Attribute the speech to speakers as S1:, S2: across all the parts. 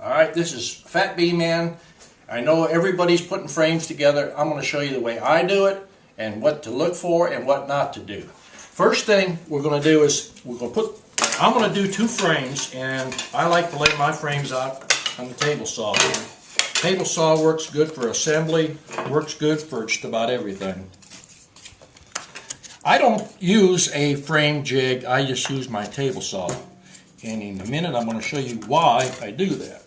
S1: Alright, this is Fat Bee Man. I know everybody's putting frames together. I'm going to show you the way I do it and what to look for and what not to do. First thing we're going to do is I'm going to do 2 frames, and I like to lay my frames out on the table saw. Table saw works good for assembly, works good for just about everything. I don't use a frame jig, I just use my table saw. And in a minute I'm going to show you why I do that.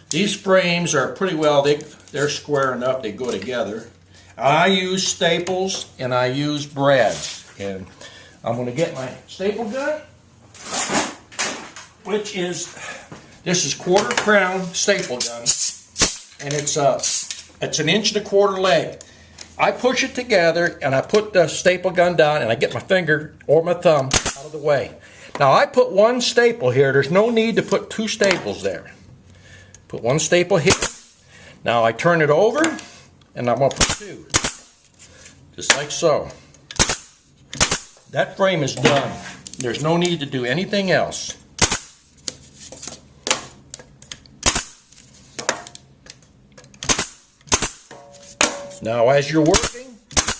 S1: These frames are pretty well, they're square enough, they go together. I use staples and I use brads. And I'm going to get my staple gun, which is, this is 1/4 crown staple gun. And it's 1.25 inch leg. I push it together and I put the staple gun down and I get my finger or my thumb out of the way. Now I put 1 staple here. There's no need to put 2 staples there. Put 1 staple here. Now I turn it over and I'm going to put 2. Just like so. That frame is done. There's no need to do anything else. Now as you're working,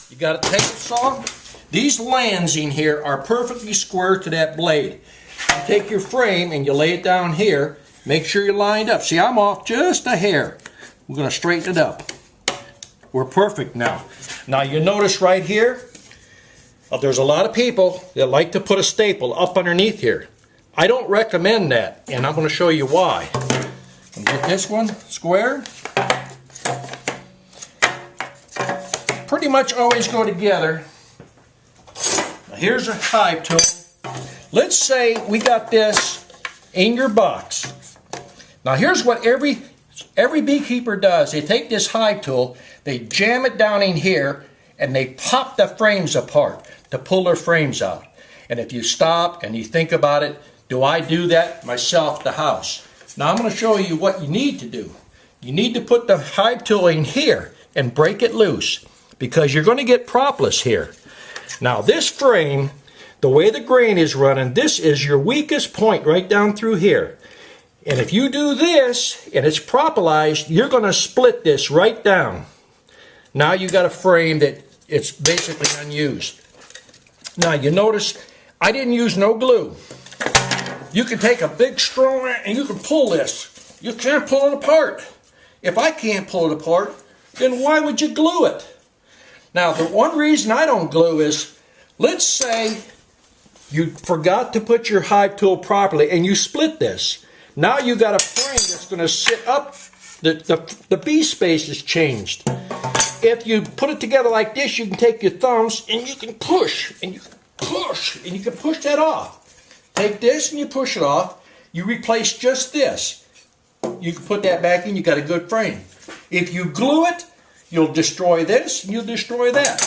S1: you got a table saw. These lancing here are perfectly square to that blade. You take your frame and you lay it down here. Make sure you're lined up. See, I'm off just a hair. We're going to straighten it up. We're perfect now. Now you notice right here, there's a lot of people that like to put a staple up underneath here. I don't recommend that, and I'm going to show you why. Get this one square. Pretty much always go together. Now here's a hive tool. Let's say we got this in your box. Now here's what every beekeeper does. They take this hive tool, they jam it down in here, and they pop the frames apart to pull their frames out. And if you stop and you think about it, do I do that myself at the house? Now I'm going to show you what you need to do. You need to put the hive tool in here and break it loose, because you're going to get propolis here. Now this frame, the way the grain is running, this is your weakest point right down through here. And if you do this and it's propolized, you're going to split this right down. Now you got a frame that it's basically unused. Now you notice I didn't use no glue. You can take a big strong and you can pull this. You can't pull it apart. If I can't pull it apart, then why would you glue it? Now, the one reason I don't glue is, let's say you forgot to put your hive tool properly and you split this. Now you got a frame that's going to sit up. The bee space is changed. If you put it together like this, you can take your thumbs and you can push and you can push and you can push that off. Take this and you push it off. You replace just this. You can put that back in. You got a good frame. If you glue it, you'll destroy this and you'll destroy that.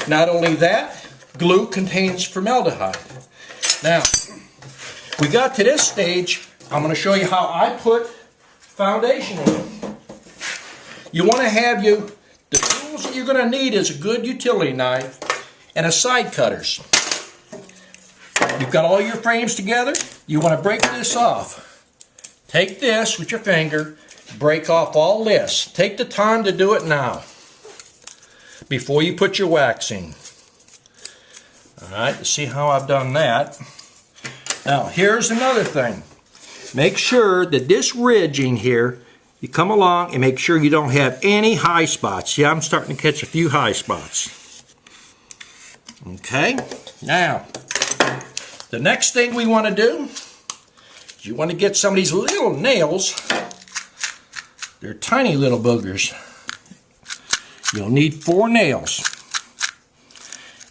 S1: Not only that, glue contains formaldehyde. Now, we got to this stage. I'm going to show you how I put foundation in. You want to have the tools that you're going to need is a good utility knife and a side cutters. You've got all your frames together. You want to break this off. Take this with your finger. Break off all this. Take the time to do it now before you put your wax in. Alright, you see how I've done that. Now here's another thing. Make sure that this ridge in here, you come along and make sure you don't have any high spots. See, I'm starting to catch a few high spots. Okay, now the next thing we want to do is you want to get some of these little nails. They're tiny little boogers. You'll need 4 nails.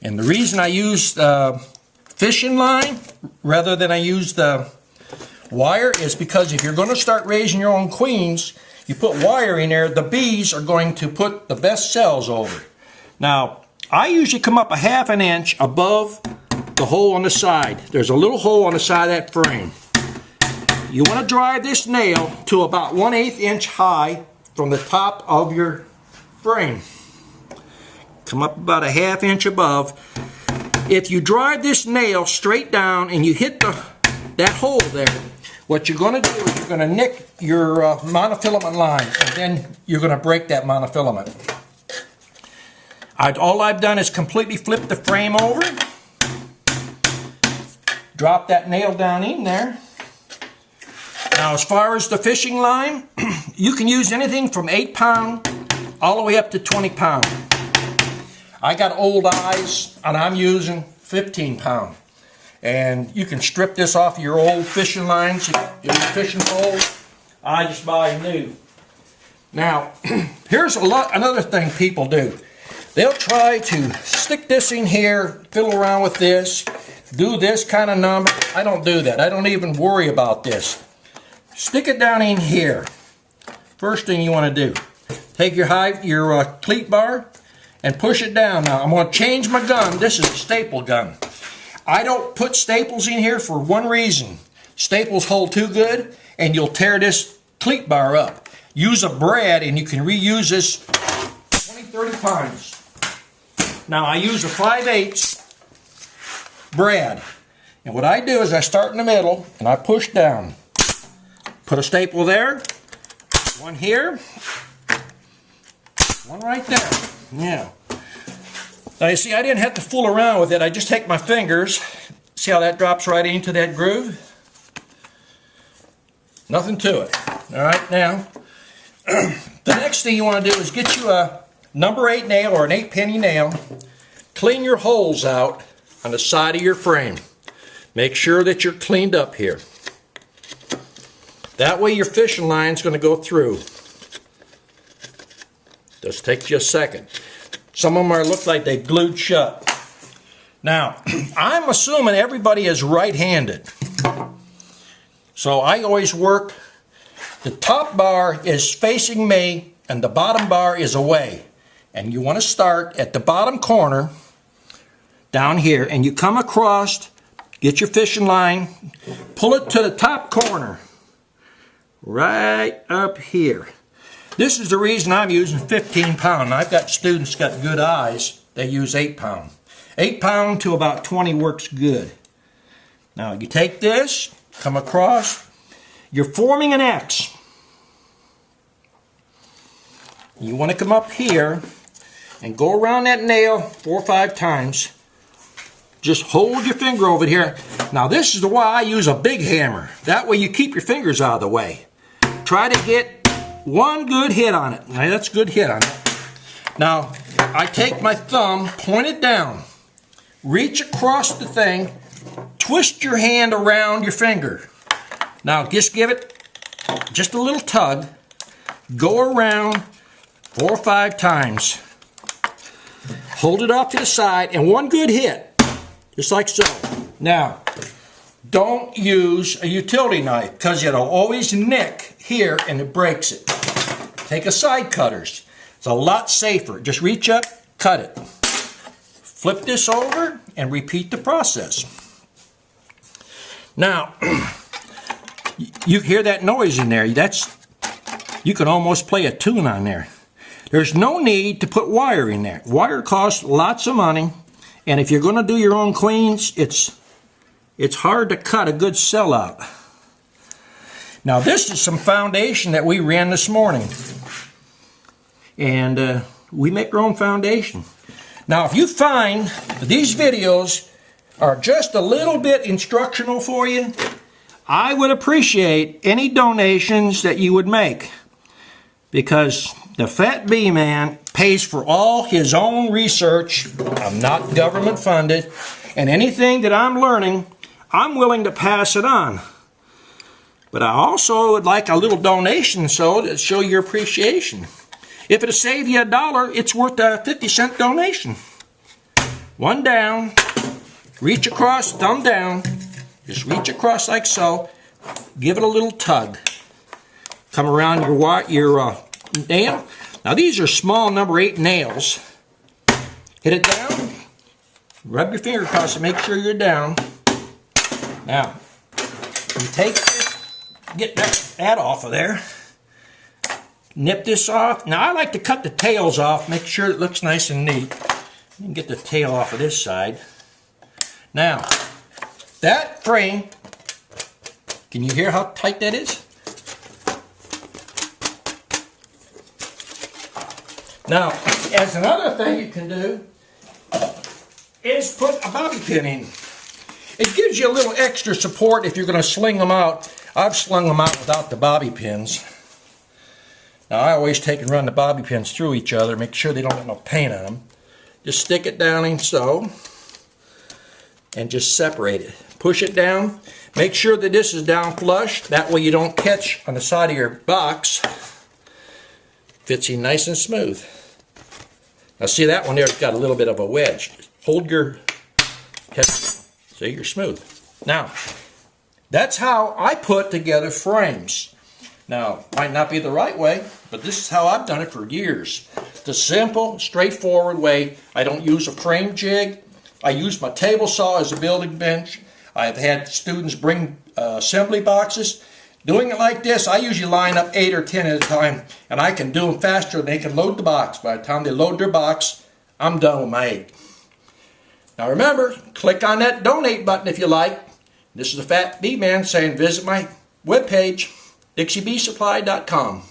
S1: And the reason I use fishing line rather than I use the wire is because if you're going to start raising your own queens, you put wire in there, the bees are going to put the best cells over. Now, I usually come up a 1/2 inch above the hole on the side. There's a little hole on the side of that frame. You want to drive this nail to about 1/8 inch high from the top of your frame. Come up about a 1/2 inch above. If you drive this nail straight down and you hit that hole there, what you're going to do is you're going to nick your monofilament line, and then you're going to break that monofilament. All I've done is completely flip the frame over, drop that nail down in there. Now, as far as the fishing line, you can use anything from 8-pound all the way up to 20-pound. I got old eyes, and I'm using 15-pound. And you can strip this off of your old fishing lines, your fishing poles. I just buy new. Now, here's another thing people do. They'll try to stick this in here, fiddle around with this, do this kind of number. I don't do that. I don't even worry about this. Stick it down in here. First thing you want to do, take your cleat bar and push it down. Now, I'm going to change my gun. This is a staple gun. I don't put staples in here for one reason. Staples hold too good, and you'll tear this cleat bar up. Use a brad, and you can reuse this 20, 30 times. Now, I use a 5/8 brad. And what I do is I start in the middle, and I push down. Put a staple there, one here, one right there. Yeah. Now you see, I didn't have to fool around with it. I just take my fingers. See how that drops right into that groove? Nothing to it. All right, now, the next thing you want to do is get you a number 8 nail or an 8-penny nail. Clean your holes out on the side of your frame. Make sure that you're cleaned up here. That way your fishing line's going to go through. Just take you a second. Some of them look like they glued shut. Now, I'm assuming everybody is right-handed. So I always work, the top bar is facing me and the bottom bar is away. And you want to start at the bottom corner, down here, and you come across, get your fishing line, pull it to the top corner, right up here. This is the reason I'm using 15-pound. I've got students got good eyes. They use 8-pound. 8-pound to about 20 works good. Now you take this, come across. You're forming an X. You want to come up here and go around that nail 4 or 5 times. Just hold your finger over here. Now this is why I use a big hammer. That way you keep your fingers out of the way. Try to get one good hit on it. Now that's a good hit on it. Now I take my thumb, point it down, reach across the thing, twist your hand around your finger. Now just give it just a little tug. Go around 4 or 5 times. Hold it off to the side and one good hit, just like so. Now, don't use a utility knife because it'll always nick here and it breaks it. Take a side cutters. It's a lot safer. Just reach up, cut it. Flip this over and repeat the process. Now, you hear that noise in there. You can almost play a tune on there. There's no need to put wire in there. Wire costs lots of money, and if you're going to do your own cleans, it's hard to cut a good sellout. Now this is some foundation that we ran this morning, and we make our own foundation. Now if you find that these videos are just a little bit instructional for you, I would appreciate any donations that you would make, because the Fat Bee Man pays for all his own research. I'm not government funded, and anything that I'm learning, I'm willing to pass it on. But I also would like a little donation so to show your appreciation. If it'll save you $1, it's worth a 50-cent donation. One down, reach across, thumb down, just reach across like so, give it a little tug. Come around your nail. Now these are small number 8 nails. Hit it down, rub your finger across it, make sure you're down. Now, you take this, get that off of there. Nip this off. Now I like to cut the tails off, make sure it looks nice and neat. You can get the tail off of this side. Now, that frame Can you hear how tight that is? Now, as another thing you can do is put a bobby pin in. It gives you a little extra support if you're going to sling them out. I've slung them out without the bobby pins. Now I always take and run the bobby pins through each other, make sure they don't get no paint on them. Just stick it down in so, and just separate it. Push it down. Make sure that this is down flush. That way you don't catch on the side of your box. Fits in nice and smooth. Now see, that one there's got a little bit of a wedge. Hold your catch. See, you're smooth. Now, that's how I put together frames. Now, might not be the right way, but this is how I've done it for years. It's a simple, straightforward way. I don't use a frame jig. I use my table saw as a building bench. I've had students bring assembly boxes. Doing it like this, I usually line up 8 or 10 at a time, and I can do them faster than they can load the box. By the time they load their box, I'm done with my 8. Now remember, click on that donate button if you like. This is the Fat Bee Man saying visit my webpage, DixieBeeSupply.com.